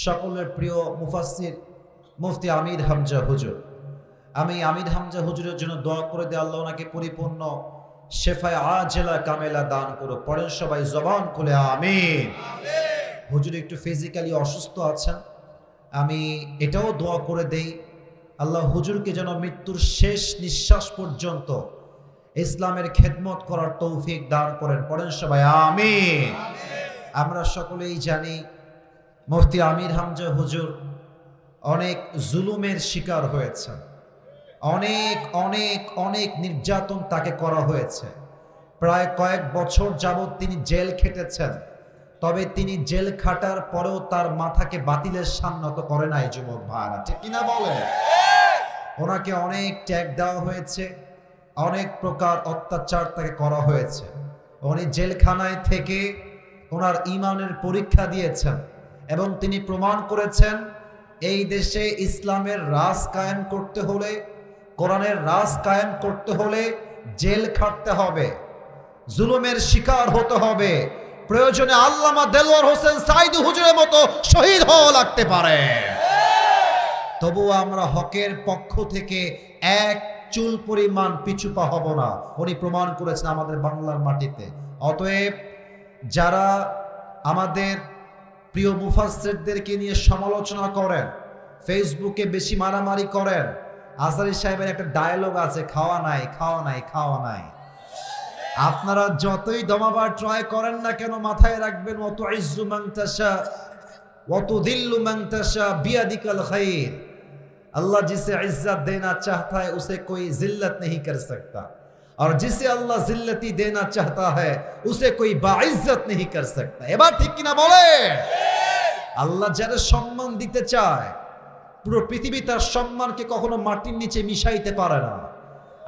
সকলের প্রিয় মুফাসসির মুফতি আমির হামজা হুজুর। আমি আমির হামজা হুজুরের জন্য দোয়া করে দিই, আল্লাহ ওনাকে পরিপূর্ণ শেফায়ে আজেলা কামেলা দান করো। পড়েন সবাই জবান খুলে আমিন। হুজুর একটু ফিজিক্যালি অসুস্থ আছেন, আমি এটাও দোয়া করে দেই আল্লাহ হুজুরকে যেন মৃত্যুর শেষ নিঃশ্বাস পর্যন্ত ইসলামের খেদমত করার তৌফিক দান করেন। পড়েন সবাই আমিন। আমরা সকলেই জানি মুফতি আমির হামজা হুজুর অনেক জুলুমের শিকার হয়েছেন, অনেক অনেক অনেক নির্যাতন তাকে করা হয়েছে। প্রায় কয়েক বছর যাবৎ তিনি জেল খেটেছেন, তবে তিনি জেল খাটার পরেও তার মাথাকে বাতিলের সামনে করে নাই। যুবক ভাইরা ঠিক কিনা বলে? ওনাকে অনেক ট্যাগ দেওয়া হয়েছে, অনেক প্রকার অত্যাচার তাকে করা হয়েছে। উনি জেলখানায় থেকে ওনার ঈমানের পরীক্ষা দিয়েছেন এবং তিনি প্রমাণ করেছেন এই দেশে ইসলামের রাজ কায়েম করতে হলে, কোরআনের রাজ কায়েম করতে হলে জেল খাটতে হবে, জুলুমের শিকার হতে হবে, প্রয়োজনে আল্লামা দেলোয়ার হোসেন সাইদি হুজুরের মতো শহীদ হওয়া লাগতে পারে। তবুও আমরা হকের পক্ষ থেকে এক চুল পরিমাণ পিছুপা হব না, উনি প্রমাণ করেছেন আমাদের বাংলার মাটিতে। অতএব যারা আমাদের প্রিয় মুফাসসিরদেরকে নিয়ে সমালোচনা করেন, ফেসবুকে বেশি মারামারি করেন, আজহারী সাহেবের একটা ডায়লগ আছে, খাওয়া নাই খাওয়া নাই খাওয়া নাই। আপনারা যতই দমাবার ট্রাই করেন না কেন, মাথায় রাখবেন ওয়া তুইজ্জু মান তাশা ওয়া তুযিল্লু মান তাশা বিয়াদিকাল খায়র। अल्लाह जिसे इज्जत देना चाहता है उसे कोई जिल्लत नहीं कर सकता, और जिसे अल्लाह जिल्लती देना चाहता है उसे कोई बाइज्जत नहीं कर सकता। এবার ঠিক কিনা বলে? আল্লাহ যারা সম্মান দিতে চায়, পুরো পৃথিবী তার সম্মানকে কখনো মাটির নিচে মিশাইতে পারে না।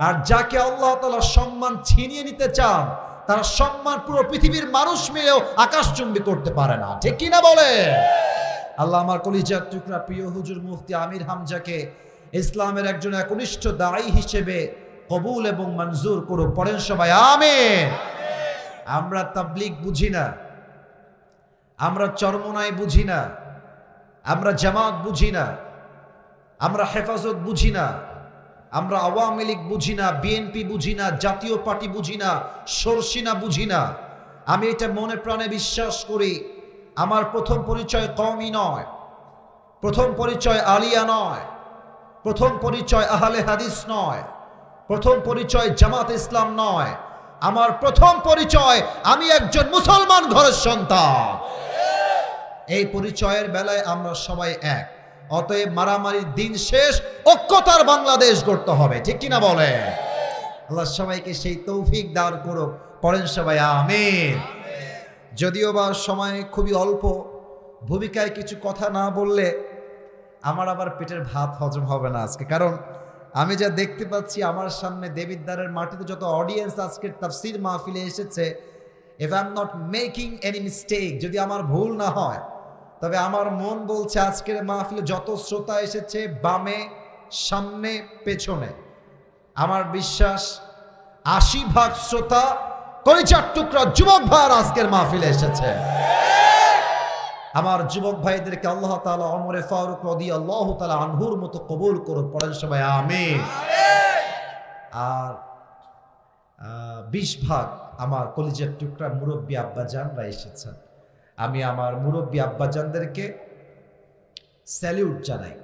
আর যাকে আল্লাহ তাআলা সম্মান ছিনিয়ে নিতে চান, তার সম্মান পুরো পৃথিবীর মানুষ মিলেও আকাশচুম্বী করতে পারে না। ঠিক কিনা বলে? আল্লাহ আমার কলিজার টুকরা প্রিয় হুজুর মুফতি আমির হামজাকে ইসলামের একজন একনিষ্ঠ দায়ী হিসেবে কবুল এবং মঞ্জুর করুক। পড়েন সবাই আমিন। আমরা তাবলীগ বুঝি না, আমরা চরমনাই বুঝি না, আমরা জামাত বুঝি না, আমরা হেফাজত বুঝি না, আমরা আওয়ামী লীগ বুঝি না, বিএনপি বুঝি না, জাতীয় পার্টি বুঝি না, সরসিনা বুঝি না। আমি এটা মনে প্রাণে বিশ্বাস করি, আমার প্রথম পরিচয় কওমি নয়, প্রথম পরিচয় আলিয়া নয়, প্রথম পরিচয় আহলে হাদিস নয়, প্রথম পরিচয় জামাত ইসলাম নয়। আমার প্রথম পরিচয় আমি একজন মুসলমান ঘরের সন্তান। এই পরিচয়ের বেলায় আমরা সবাই এক। অতএব মারামারির দিন শেষ, ঐক্যতার বাংলাদেশ গড়তে হবে। ঠিক কিনা বলে? আল্লাহ সবাইকে সেই তৌফিক দান করুক। পড়েন সবাই আমিন। যদিও বা সময় খুবই অল্প, ভূমিকায় কিছু কথা না বললে আমার আবার পেটের ভাত হজম হবে না আজকে। কারণ আমি যা দেখতে পাচ্ছি আমার সামনে দেবিদ্বারের মাটিতে যত অডিয়েন্স আজকের তাফসীর মাহফিলে এসেছে, if I am not making any mistake, যদি আমার ভুল না হয়, তবে আমার মন বলছে আজকের মাহফিলে যত শ্রোতা এসেছে, বামে সামনে পেছনে, আমার বিশ্বাস ৮০% শ্রোতা কলিজার টুকরা যুবক ভাইরা আজকের মাহফিলে এসেছে। আমার যুবক ভাইদেরকে আল্লাহ তাআলা ওমরে ফারুক রাদিয়াল্লাহু তাআলা আনহুর মতো কবুল করুন। পড়েন সবাই আমিন। আর ২০% আমার কলিজার টুকরা মুরব্বী আব্বাজানরা এসেছেন। আমি আমার মুরব্বী আব্বাজানদেরকে স্যালিউট জানাই।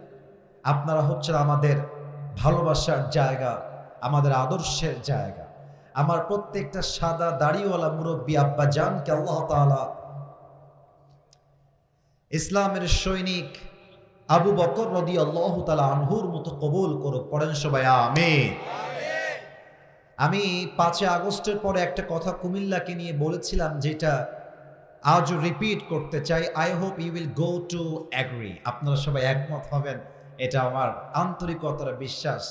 আপনারা হচ্ছেন আমাদের ভালোবাসার জায়গা, আমাদের আদর্শের জায়গা। আমার প্রত্যেকটা সাদা দাড়িওয়ালা মুরব্বী আব্বাজানকে আল্লাহ তাআলা ইসলামের সৈনিক আবু বকর রাদিয়াল্লাহু তাআলা আনহুর মতো কবুল করুক। পড়েন সবাই আমিন। আমি ৫ আগস্টের পরে একটা কথা কুমিল্লাকে নিয়ে বলেছিলাম, যেটা আজও রিপিট করতে চাই। I hope you will go to agree. আপনারা সবাই একমত হবেন, এটা আমার আন্তরিকতার বিশ্বাস।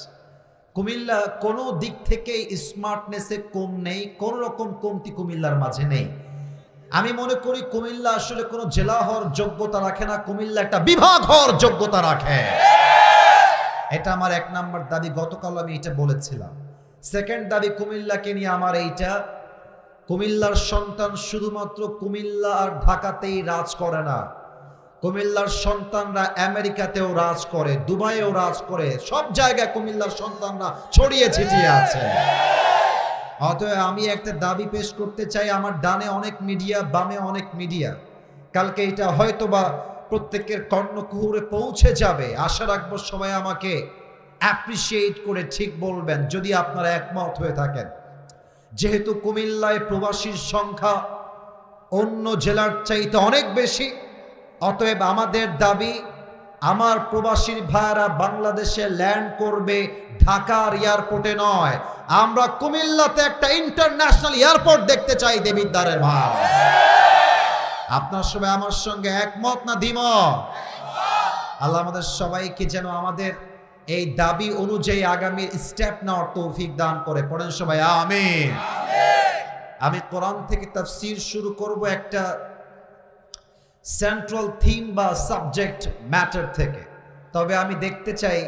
কুমিল্লা কোনো দিক থেকে স্মার্টনেসে কম নেই, কোন রকম কমতি কুমিল্লার মাঝে নেই। আমি মনে করি কুমিল্লা আসলে কোনো জেলা হওয়ার যোগ্যতা রাখে না, কুমিল্লা একটা বিভাগ হওয়ার যোগ্যতা রাখে। এটা আমার ১ নাম্বার দাবি, গতকাল আমি এটা বলেছিলাম। সেকেন্ড দাবি কুমিল্লাকে নিয়ে আমার এইটা, কুমিল্লার সন্তান শুধুমাত্র কুমিল্লা আর ঢাকাতেই রাজ করে না, কুমিল্লার সন্তানরা আমেরিকাতেও রাজ করে, দুবাইয়েও রাজ করে, সব জায়গায় কুমিল্লার সন্তানরা ছড়িয়ে ছিটিয়ে আছে। অতএব আমি একটা দাবি পেশ করতে চাই, আমার ডানে অনেক মিডিয়া, বামে অনেক মিডিয়া, কালকে এটা হয়তোবা প্রত্যেকের কর্ণকুহরে পৌঁছে যাবে। আশা রাখবো সবাই আমাকে অ্যাপ্রিসিয়েট করে ঠিক বলবেন যদি আপনারা একমত হয়ে থাকেন। যেহেতু কুমিল্লায় প্রবাসীর সংখ্যা অন্য জেলার চাইতে অনেক বেশি, অতএব আমাদের দাবি, আমার প্রবাসীর ভাইরা বাংলাদেশে ল্যান্ড করবে ঢাকার এয়ারপোর্টে নয়, আমরা কুমিল্লাতে একটা ইন্টারন্যাশনাল এয়ারপোর্ট দেখতে চাই দেবিদ্বারের ভাই। আপনার সবাই আমার সঙ্গে একমত না দ্বিমত? আল্লাহ আমাদের সবাইকে যেন আমাদের এই দাবি অনুযায়ী আগামী স্টেপ নেওয়ার তৌফিক দান করে। পড়েন সবাই আমিন। আমি কোরআন থেকে তাফসীর শুরু করব একটা সেন্ট্রাল থিম বা সাবজেক্ট ম্যাটার থেকে। তবে আমি দেখতে চাই,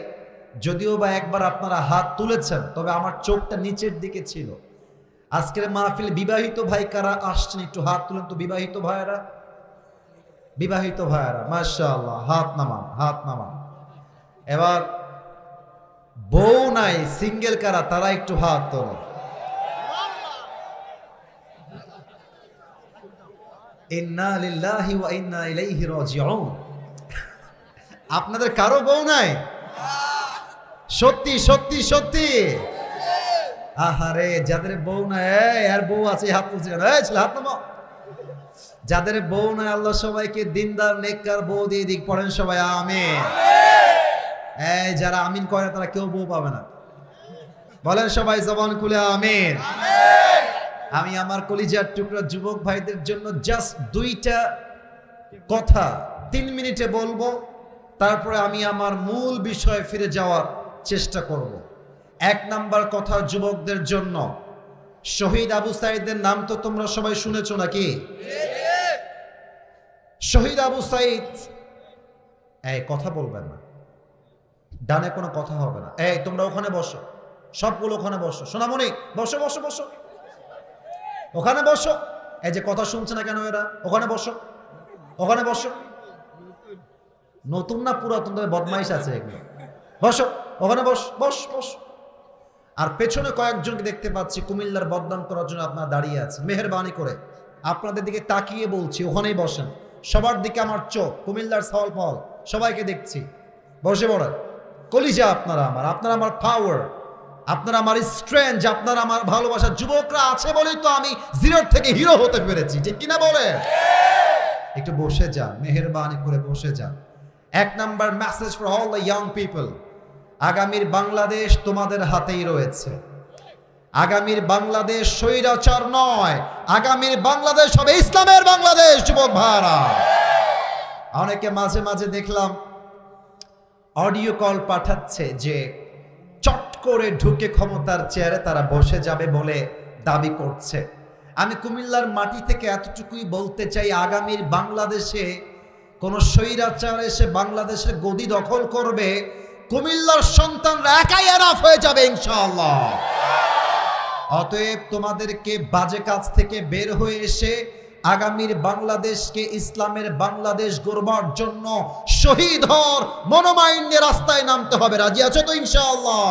যদিও বা একবার আপনারা হাত তুলেছেন, তবে আমার চোখটা নিচের দিকে ছিল। আজকের মাহফিল বিবাহিত ভাই কারা আসছেন একটু হাত তুলেন তো। বিবাহিত ভাইয়েরা, বিবাহিত ভাইয়েরা মাশাআল্লাহ, হাত নামান, হাত নামান। এবার বউ নাই সিঙ্গেল কারা, তারা একটু হাত তোলেন। ইন্না লিল্লাহি ওয়া ইন্না ইলাইহি রাজিউন। আপনাদের কারো বউ নাই? সত্যি সত্যি সত্যি? আহারে, যাদের বউ নাই, আর বউ আছে হাত তুলছে কেন? এই ছেলে হাত নামাও। যাদের বউ নাই আল্লাহ সবাইকে দিনদার নেককার বউ দিয়ে দিক। পড়েন সবাই আমিন। এই যারা আমিন করে তারা কেউ বউ পাবে না। বলেন সবাই জবান খুলে আমিন। আমি আমার কলিজার টুকরা যুবক ভাইদের জন্য জাস্ট দুইটা কথা 3 মিনিটে বলবো, তারপরে আমি আমার মূল বিষয়ে ফিরে যাওয়ার চেষ্টা করব। 1 নাম্বার কথা যুবকদের জন্য, শহীদ আবু সাঈদের নাম তো তোমরা সবাই শুনেছো নাকি? শহীদ আবু সাঈদ, এই কথা বলবেন না, ডানে কোনো কথা হবে না। এই তোমরা ওখানে বসো, সবগুলো ওখানে বসো। সোনামণি বসো বসো বসো, ওখানে বসো। এই যে কথা শুনছে না কেন এরা? ওখানে বসো, ওখানে বসো। নতুন না পুরাতন, তবে বদমাইশ আছে এগুলো। বসো ওখানে, বস বস বস। আর পেছনে কয়েকজনকে দেখতে পাচ্ছি কুমিল্লার বদনাম করার জন্য আপনারা দাঁড়িয়ে আছে। মেহেরবানি করে আপনাদের দিকে তাকিয়ে বলছি, ওখানেই বসেন। সবার দিকে আমার চোখ, কুমিল্লার সাওয়াল পাওয়াল সবাইকে দেখছি। বসে পড়েন। কলিজা আপনারা আমার, আপনারা আমার পাওয়ার, আপনারা আমার স্ট্রেংথ, আপনারা আমার ভালোবাসা। যুবকরা আছে বলেই তো আমি জিরোর থেকে হিরো হতে পেরেছি, ঠিক কিনা বলে? একটু বসে যান, মেহেরবানি করে বসে যান। 1 number message for all the young people, আগামীর বাংলাদেশ তোমাদের হাতেই রয়েছে। আগামীর বাংলাদেশ স্বৈরাচার নয়, আগামীর বাংলাদেশ হবে ইসলামের বাংলাদেশ। যুবক ভাইরা, অনেকে মাঝে মাঝে দেখলাম অডিও কল পাঠাচ্ছে যে চট করে ঢুকে ক্ষমতার চেয়ারে তারা বসে যাবে বলে দাবি করছে। আমি কুমিল্লার মাটি থেকে এতটুকুই বলতে চাই, আগামীর বাংলাদেশে কোন স্বৈরাচার এসে বাংলাদেশের গদি দখল করবে, কুমিল্লার সন্তানরা একাই এনাফ হয়ে যাবে ইনশাআল্লাহ। অতএব তোমাদেরকে বাজে কাজ থেকে বের হয়ে এসে আগামীর বাংলাদেশকে ইসলামের বাংলাদেশ গড়বার জন্য শহীদ হওয়ার মনোমালিন্যের রাস্তায় নামতে হবে। রাজি আছো তো ইনশাআল্লাহ?